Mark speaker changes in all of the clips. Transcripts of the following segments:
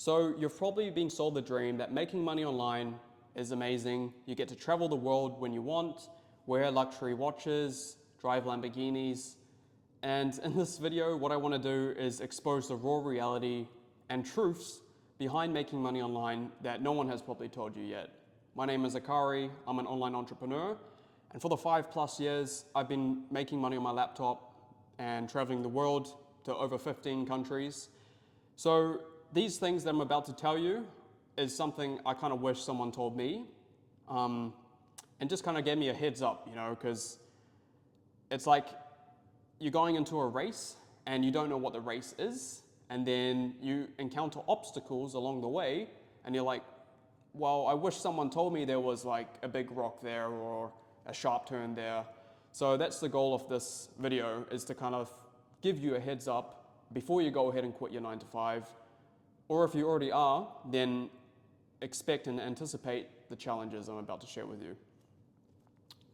Speaker 1: So you've probably been sold the dream that making money online is amazing. You get to travel the world when you want, wear luxury watches, drive Lamborghinis. And in this video, what I want to do is expose the raw reality and truths behind making money online that no one has probably told you yet. My name is Akari, I'm an online entrepreneur, and for the 5+ years, I've been making money on my laptop and traveling the world to over 15 countries. So these things that I'm about to tell you is something I kind of wish someone told me, and just kind of gave me a heads up, because it's like you're going into a race and you don't know what the race is, and then you encounter obstacles along the way, and you're like, well, I wish someone told me there was like a big rock there or a sharp turn there. So that's the goal of this video, is to kind of give you a heads up before you go ahead and quit your 9 to 5. Or if you already are, then expect and anticipate the challenges I'm about to share with you.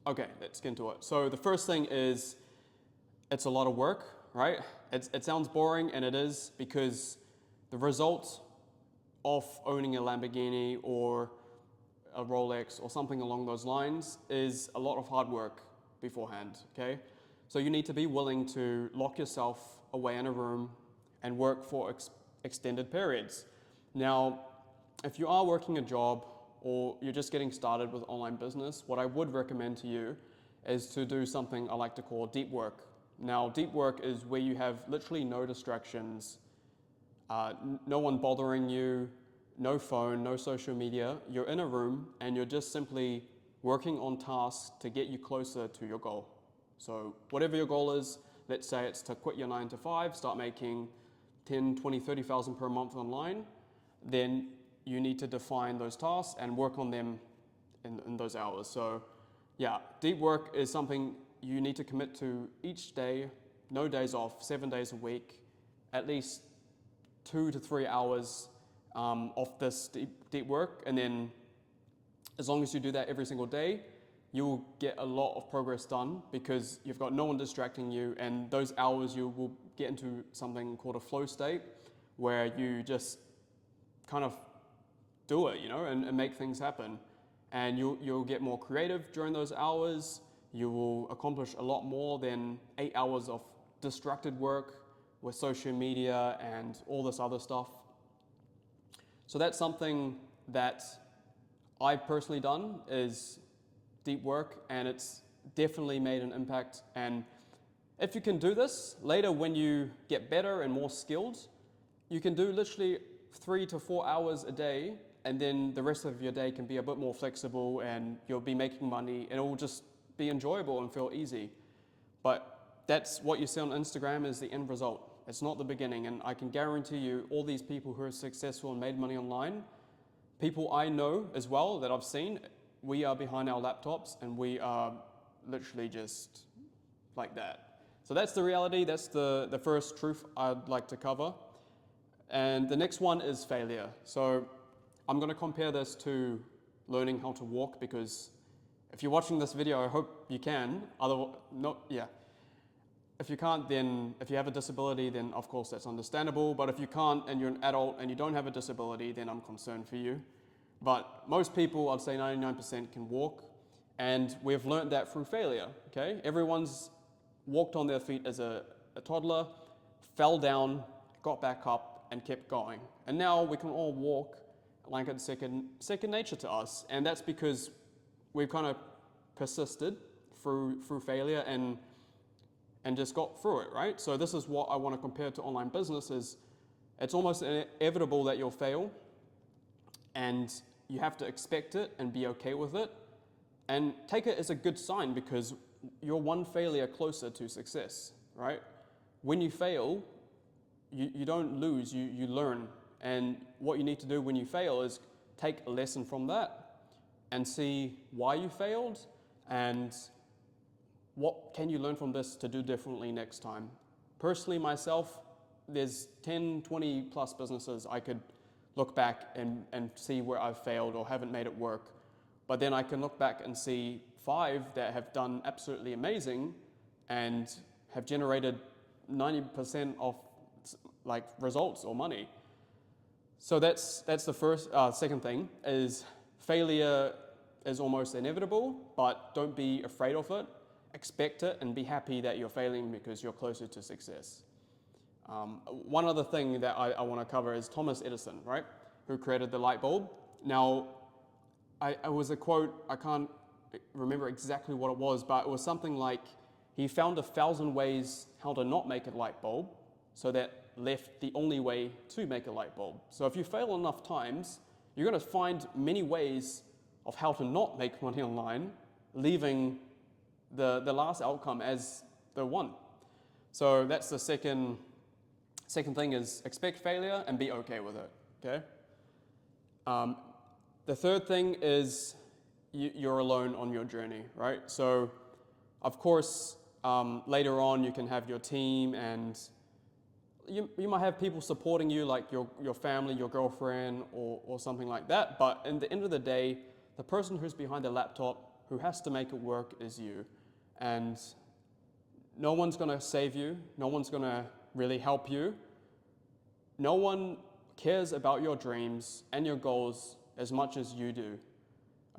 Speaker 1: Okay, let's get into it. So the first thing is, it's a lot of work, right? It sounds boring, and it is, because the result of owning a Lamborghini or a Rolex or something along those lines is a lot of hard work beforehand, okay? So you need to be willing to lock yourself away in a room and work for extended periods. Now, if you are working a job or you're just getting started with online business, what I would recommend to you is to do something I like to call deep work. Now, deep work is where you have literally no distractions, no one bothering you, no phone, no social media. You're in a room and you're just simply working on tasks to get you closer to your goal. So whatever your goal is, let's say it's to quit your 9 to 5, start making 10, 20, 30,000 per month online, then you need to define those tasks and work on them in those hours. So yeah, deep work is something you need to commit to each day, no days off, 7 days a week, at least 2 to 3 hours of this deep work. And then as long as you do that every single day, you will get a lot of progress done, because you've got no one distracting you, and those hours you will get into something called a flow state, where you just kind of do it, and make things happen. And you'll get more creative during those hours. You will accomplish a lot more than 8 hours of distracted work with social media and all this other stuff. So that's something that I've personally done, is deep work, and it's definitely made an impact. And if you can do this later, when you get better and more skilled, you can do literally 3 to 4 hours a day, and then the rest of your day can be a bit more flexible, and you'll be making money, and it will just be enjoyable and feel easy. But that's what you see on Instagram is the end result. It's not the beginning. And I can guarantee you, all these people who are successful and made money online, people I know as well that I've seen, we are behind our laptops and we are literally just like that. So that's the reality. That's the first truth I'd like to cover. And the next one is failure. So I'm going to compare this to learning how to walk, because if you're watching this video, I hope you can. If you can't, then if you have a disability, then of course that's understandable. But if you can't and you're an adult and you don't have a disability, then I'm concerned for you. But most people, I'd say 99%, can walk, and we've learned that through failure, okay? Everyone's walked on their feet as a toddler, fell down, got back up, and kept going. And now we can all walk like it's second nature to us, and that's because we've kind of persisted through failure and just got through it, right? So this is what I want to compare to online business. Is it's almost inevitable that you'll fail, and you have to expect it and be okay with it, and take it as a good sign, because you're one failure closer to success, right? When you fail, you don't lose, you learn. And what you need to do when you fail is take a lesson from that and see why you failed, and what can you learn from this to do differently next time. Personally, myself, there's 10, 20 plus businesses I could look back and see where I've failed or haven't made it work. But then I can look back and see 5 that have done absolutely amazing and have generated 90% of like results or money. So that's the first. Second thing is failure is almost inevitable, but don't be afraid of it. Expect it and be happy that you're failing because you're closer to success. One other thing that I want to cover is Thomas Edison, right, who created the light bulb. Now, it was a quote, I can't remember exactly what it was, but it was something like, he found 1,000 ways how to not make a light bulb, so that left the only way to make a light bulb. So if you fail enough times, you're going to find many ways of how to not make money online, leaving the last outcome as the one. So that's the second thing, is expect failure and be okay with it, okay? The third thing is you're alone on your journey, right? So, of course, later on you can have your team, and you might have people supporting you, like your family, your girlfriend, or something like that. But in the end of the day, the person who's behind the laptop, who has to make it work, is you. And no one's going to save you. No one's going to really help you. No one cares about your dreams and your goals as much as you do,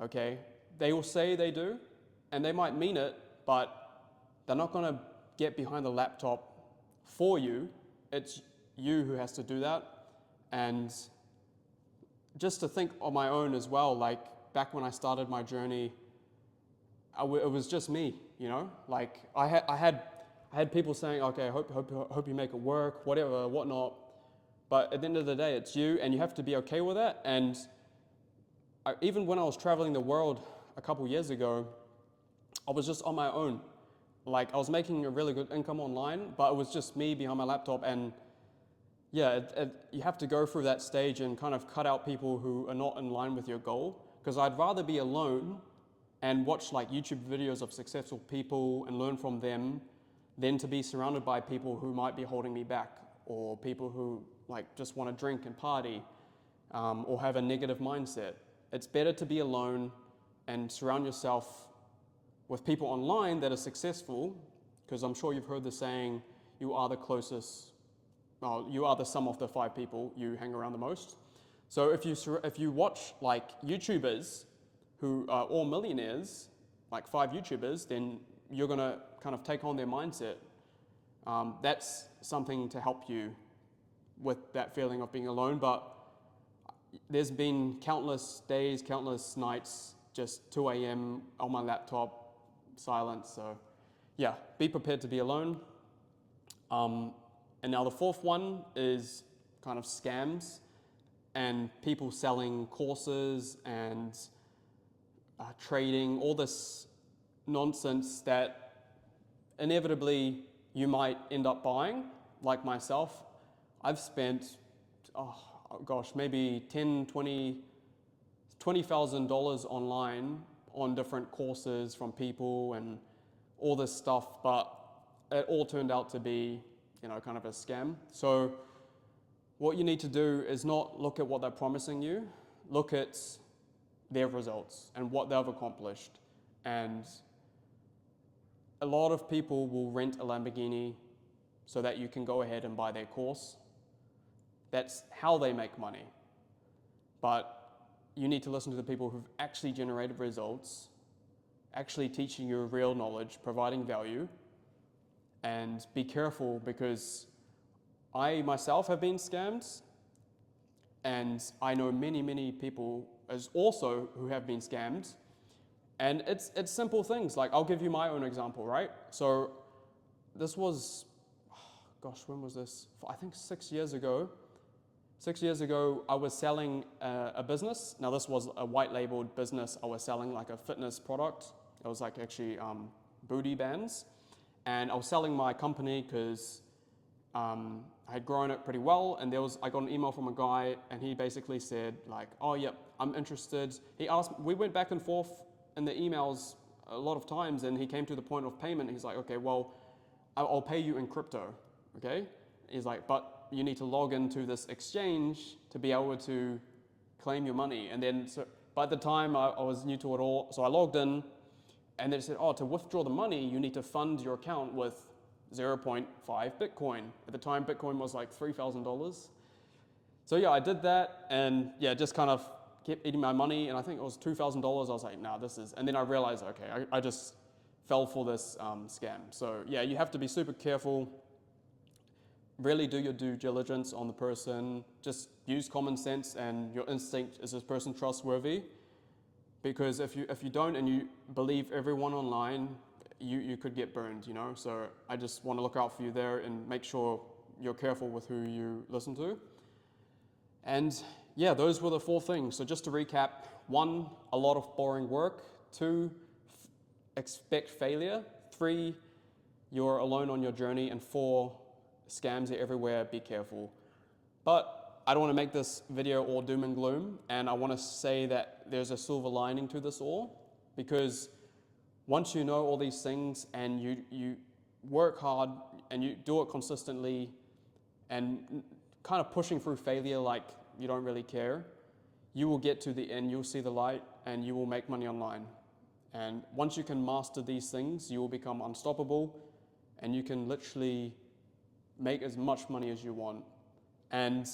Speaker 1: okay? They will say they do, and they might mean it, but they're not going to get behind the laptop for you. It's you who has to do that. And just to think on my own as well, like back when I started my journey, it was just me, you know? Like I had people saying, okay, I hope you make it work, whatever, whatnot. But at the end of the day, it's you, and you have to be okay with that. And even when I was traveling the world a couple years ago, I was just on my own. Like I was making a really good income online, but it was just me behind my laptop. And yeah, you have to go through that stage and kind of cut out people who are not in line with your goal. Because I'd rather be alone and watch like YouTube videos of successful people and learn from them than to be surrounded by people who might be holding me back, or people who like just want to drink and party, or have a negative mindset. It's better to be alone and surround yourself with people online that are successful, because I'm sure you've heard the saying, you are the closest, well, you are the sum of the 5 people you hang around the most. So if you watch like YouTubers who are all millionaires, like 5 YouTubers, then you're going to kind of take on their mindset. That's something to help you with that feeling of being alone. But there's been countless days, countless nights, just 2 a.m. on my laptop, silence. So yeah, be prepared to be alone. And now the fourth one is kind of scams and people selling courses and trading, all this nonsense that inevitably you might end up buying. Like myself, I've spent, maybe $20,000 online on different courses from people and all this stuff, but it all turned out to be, kind of a scam. So what you need to do is not look at what they're promising you, look at their results and what they've accomplished. And a lot of people will rent a Lamborghini so that you can go ahead and buy their course. That's how they make money. But you need to listen to the people who've actually generated results, actually teaching you real knowledge, providing value, and be careful, because I myself have been scammed, and I know many, many people as also who have been scammed. And it's simple things. Like, I'll give you my own example, right? So this was, when was this? I think 6 years ago. 6 years ago, I was selling a business. Now, this was a white labeled business. I was selling like a fitness product. It was like actually booty bands. And I was selling my company because I had grown it pretty well. And I got an email from a guy, and he basically said like, oh, yep, I'm interested. He asked, we went back and forth in the emails a lot of times, and he came to the point of payment. He's like, okay, well, I'll pay you in crypto, okay? He's like, but you need to log into this exchange to be able to claim your money. And then, so by the time I was new to it all, so I logged in, and they said, oh, to withdraw the money, you need to fund your account with 0.5 Bitcoin. At the time, Bitcoin was like $3,000. So yeah, I did that, and yeah, just kind of kept eating my money, and I think it was $2,000. I was like, nah, this is, and then I realized, okay, I just fell for this scam. So yeah, you have to be super careful, really do your due diligence on the person, just use common sense and your instinct, is this person trustworthy? Because if you don't and you believe everyone online, you could get burned, you know? So I just want to look out for you there and make sure you're careful with who you listen to. And yeah, those were the 4 things. So just to recap, 1, a lot of boring work. 2, expect failure. 3, you're alone on your journey. And 4, scams are everywhere, be careful. But I don't want to make this video all doom and gloom, and I want to say that there's a silver lining to this all, because once you know all these things and you work hard and you do it consistently and kind of pushing through failure like you don't really care, you will get to the end, you'll see the light, and you will make money online. And once you can master these things, you will become unstoppable, and you can literally make as much money as you want. And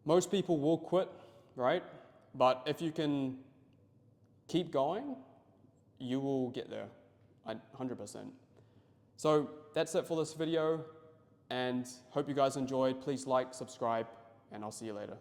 Speaker 1: most people will quit, right? But if you can keep going, you will get there, 100%. So that's it for this video, and hope you guys enjoyed. Please like, subscribe, and I'll see you later.